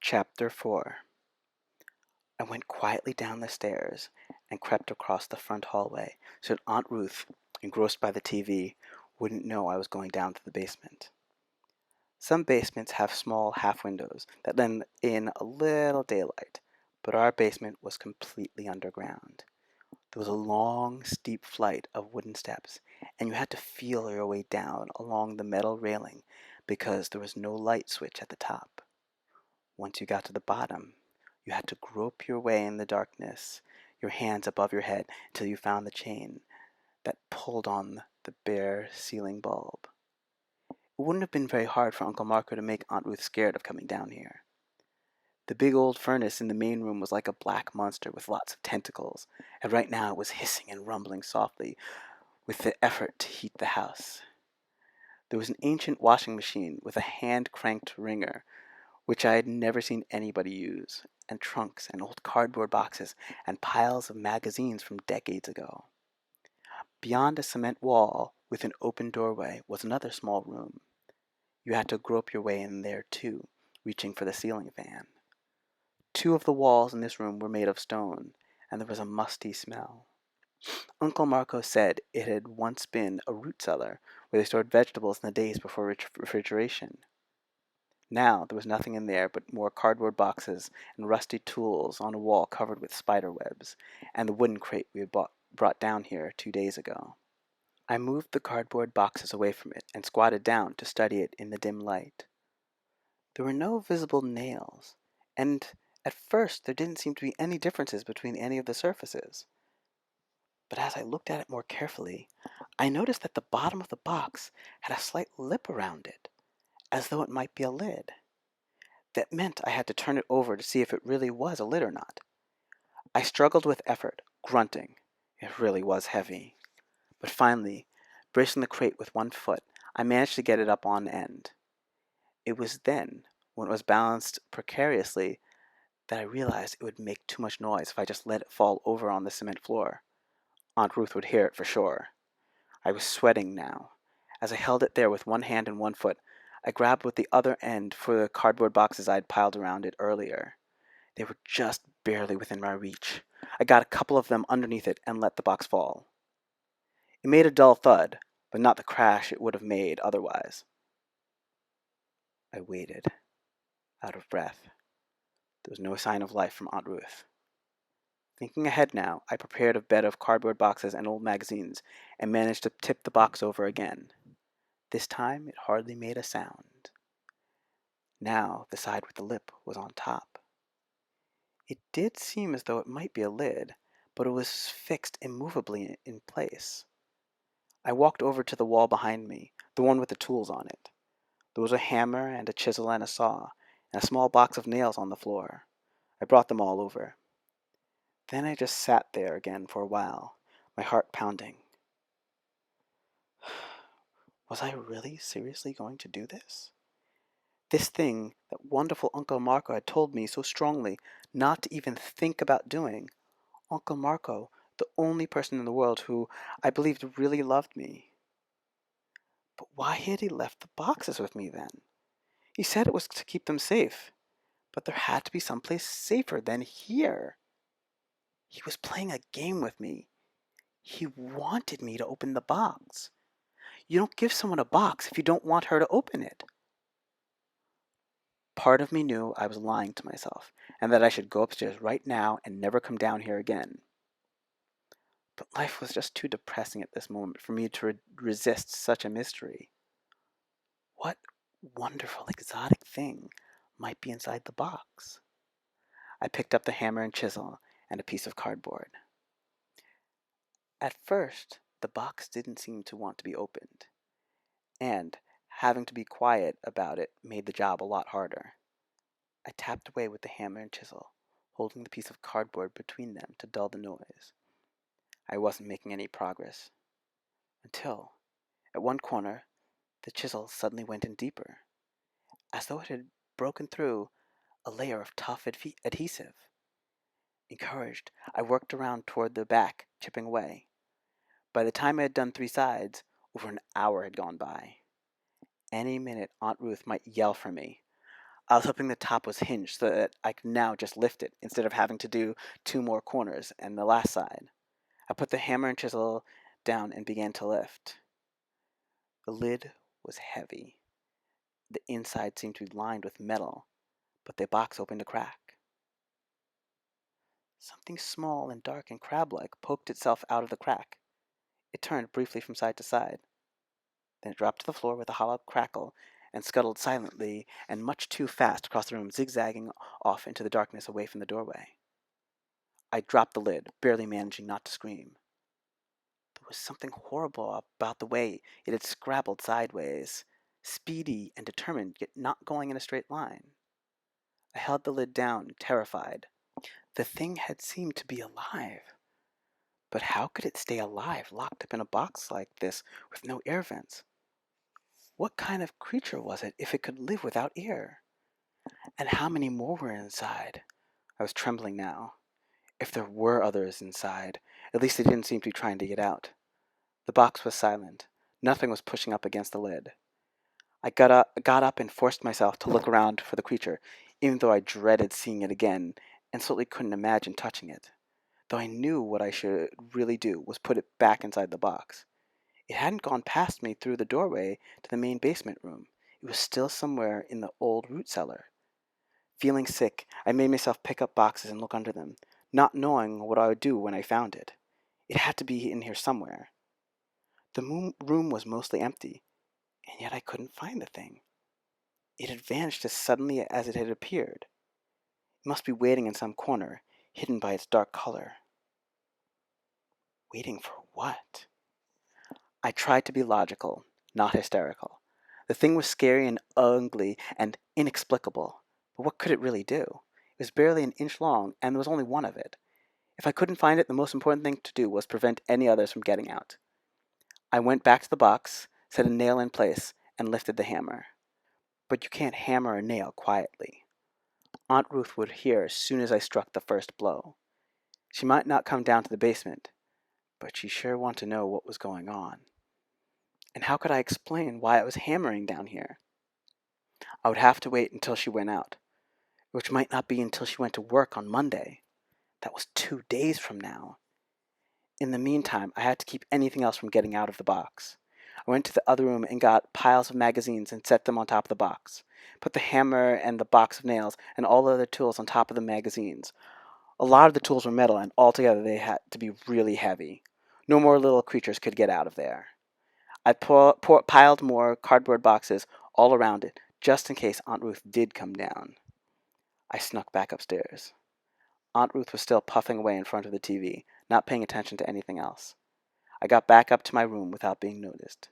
Chapter 4. I went quietly down the stairs and crept across the front hallway so that Aunt Ruth, engrossed by the TV, wouldn't know I was going down to the basement. Some basements have small half windows that let in a little daylight, but our basement was completely underground. There was a long, steep flight of wooden steps, and you had to feel your way down along the metal railing because there was no light switch at the top. Once you got to the bottom, you had to grope your way in the darkness, your hands above your head, until you found the chain that pulled on the bare ceiling bulb. It wouldn't have been very hard for Uncle Marco to make Aunt Ruth scared of coming down here. The big old furnace in the main room was like a black monster with lots of tentacles, and right now it was hissing and rumbling softly with the effort to heat the house. There was an ancient washing machine with a hand-cranked wringer which I had never seen anybody use, and trunks and old cardboard boxes and piles of magazines from decades ago. Beyond a cement wall with an open doorway was another small room. You had to grope your way in there too, reaching for the ceiling fan. Two of the walls in this room were made of stone, and there was a musty smell. Uncle Marco said it had once been a root cellar where they stored vegetables in the days before refrigeration. Now there was nothing in there but more cardboard boxes and rusty tools on a wall covered with spider webs, and the wooden crate we had brought down here 2 days ago. I moved the cardboard boxes away from it and squatted down to study it in the dim light. There were no visible nails, and at first there didn't seem to be any differences between any of the surfaces. But as I looked at it more carefully, I noticed that the bottom of the box had a slight lip around it, as though it might be a lid. That meant I had to turn it over to see if it really was a lid or not. I struggled with effort, grunting. It really was heavy. But finally, bracing the crate with one foot, I managed to get it up on end. It was then, when it was balanced precariously, that I realized it would make too much noise if I just let it fall over on the cement floor. Aunt Ruth would hear it for sure. I was sweating now. As I held it there with one hand and one foot, I grabbed with the other end for the cardboard boxes I had piled around it earlier. They were just barely within my reach. I got a couple of them underneath it and let the box fall. It made a dull thud, but not the crash it would have made otherwise. I waited, out of breath. There was no sign of life from Aunt Ruth. Thinking ahead now, I prepared a bed of cardboard boxes and old magazines and managed to tip the box over again. This time it hardly made a sound. Now the side with the lip was on top. It did seem as though it might be a lid, but it was fixed immovably in place. I walked over to the wall behind me, the one with the tools on it. There was a hammer and a chisel and a saw, and a small box of nails on the floor. I brought them all over. Then I just sat there again for a while, my heart pounding. Was I really seriously going to do this? This thing that wonderful Uncle Marco had told me so strongly not to even think about doing. Uncle Marco, the only person in the world who I believed really loved me. But why had he left the boxes with me then? He said it was to keep them safe, but there had to be someplace safer than here. He was playing a game with me. He wanted me to open the box. You don't give someone a box if you don't want her to open it. Part of me knew I was lying to myself, and that I should go upstairs right now and never come down here again. But life was just too depressing at this moment for me to resist such a mystery. What wonderful exotic thing might be inside the box? I picked up the hammer and chisel and a piece of cardboard. At first, the box didn't seem to want to be opened, and having to be quiet about it made the job a lot harder. I tapped away with the hammer and chisel, holding the piece of cardboard between them to dull the noise. I wasn't making any progress, until, at one corner, the chisel suddenly went in deeper, as though it had broken through a layer of tough adhesive. Encouraged, I worked around toward the back, chipping away. By the time I had done 3 sides, over an hour had gone by. Any minute Aunt Ruth might yell for me. I was hoping the top was hinged so that I could now just lift it instead of having to do 2 more corners and the last side. I put the hammer and chisel down and began to lift. The lid was heavy. The inside seemed to be lined with metal, but the box opened a crack. Something small and dark and crab-like poked itself out of the crack. It turned briefly from side to side. Then it dropped to the floor with a hollow crackle and scuttled silently and much too fast across the room, zigzagging off into the darkness away from the doorway. I dropped the lid, barely managing not to scream. There was something horrible about the way it had scrabbled sideways, speedy and determined, yet not going in a straight line. I held the lid down, terrified. The thing had seemed to be alive. But how could it stay alive, locked up in a box like this with no air vents? What kind of creature was it if it could live without air? And how many more were inside? I was trembling now. If there were others inside, at least they didn't seem to be trying to get out. The box was silent. Nothing was pushing up against the lid. I got up and forced myself to look around for the creature, even though I dreaded seeing it again and certainly couldn't imagine touching it. Though I knew what I should really do was put it back inside the box. It hadn't gone past me through the doorway to the main basement room. It was still somewhere in the old root cellar. Feeling sick, I made myself pick up boxes and look under them, not knowing what I would do when I found it. It had to be in here somewhere. The room was mostly empty, and yet I couldn't find the thing. It had vanished as suddenly as it had appeared. It must be waiting in some corner, hidden by its dark color. Waiting for what? I tried to be logical, not hysterical. The thing was scary and ugly and inexplicable, but what could it really do? It was barely an inch long, and there was only one of it. If I couldn't find it, the most important thing to do was prevent any others from getting out. I went back to the box, set a nail in place, and lifted the hammer. But you can't hammer a nail quietly. Aunt Ruth would hear as soon as I struck the first blow. She might not come down to the basement, but she sure wanted to know what was going on. And how could I explain why I was hammering down here? I would have to wait until she went out, which might not be until she went to work on Monday. That was 2 days from now. In the meantime, I had to keep anything else from getting out of the box. I went to the other room and got piles of magazines and set them on top of the box. Put the hammer and the box of nails and all the other tools on top of the magazines. A lot of the tools were metal, and altogether they had to be really heavy. No more little creatures could get out of there. I piled more cardboard boxes all around it, just in case Aunt Ruth did come down. I snuck back upstairs. Aunt Ruth was still puffing away in front of the TV, not paying attention to anything else. I got back up to my room without being noticed.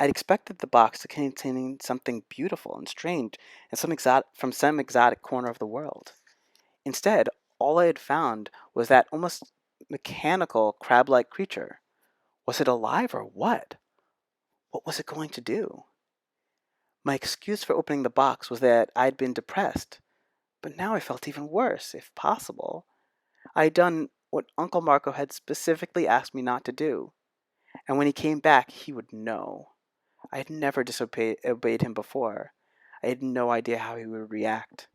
I'd expected the box to contain something beautiful and strange and from some exotic corner of the world. Instead, all I had found was that almost mechanical crab-like creature. Was it alive or what? What was it going to do? My excuse for opening the box was that I'd been depressed, but now I felt even worse, if possible. I had done what Uncle Marco had specifically asked me not to do, and when he came back, he would know. I had never disobeyed him before. I had no idea how he would react.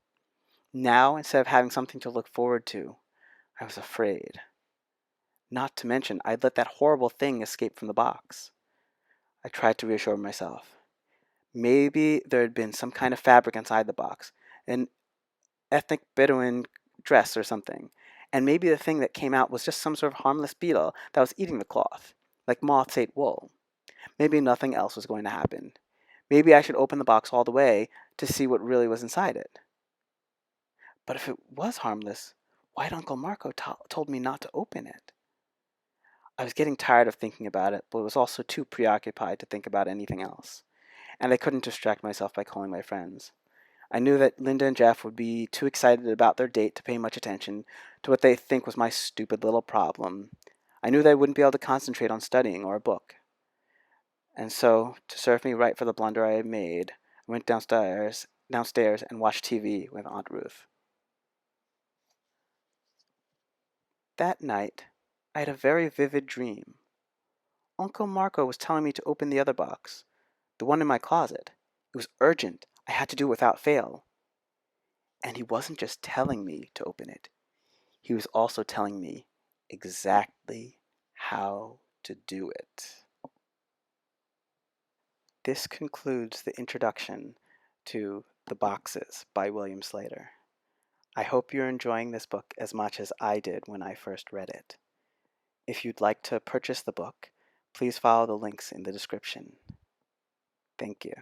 Now, instead of having something to look forward to, I was afraid. Not to mention, I'd let that horrible thing escape from the box. I tried to reassure myself. Maybe there had been some kind of fabric inside the box, an ethnic Bedouin dress or something, and maybe the thing that came out was just some sort of harmless beetle that was eating the cloth, like moths ate wool. Maybe nothing else was going to happen. Maybe I should open the box all the way to see what really was inside it. But if it was harmless, why had Uncle Marco told me not to open it? I was getting tired of thinking about it, but was also too preoccupied to think about anything else, and I couldn't distract myself by calling my friends. I knew that Linda and Jeff would be too excited about their date to pay much attention to what they think was my stupid little problem. I knew they wouldn't be able to concentrate on studying or a book. And so, to serve me right for the blunder I had made, I went downstairs and watched TV with Aunt Ruth. That night, I had a very vivid dream. Uncle Marco was telling me to open the other box, the one in my closet. It was urgent. I had to do it without fail. And he wasn't just telling me to open it, he was also telling me exactly how to do it. This concludes the introduction to The Boxes by William Sleator. I hope you're enjoying this book as much as I did when I first read it. If you'd like to purchase the book, please follow the links in the description. Thank you.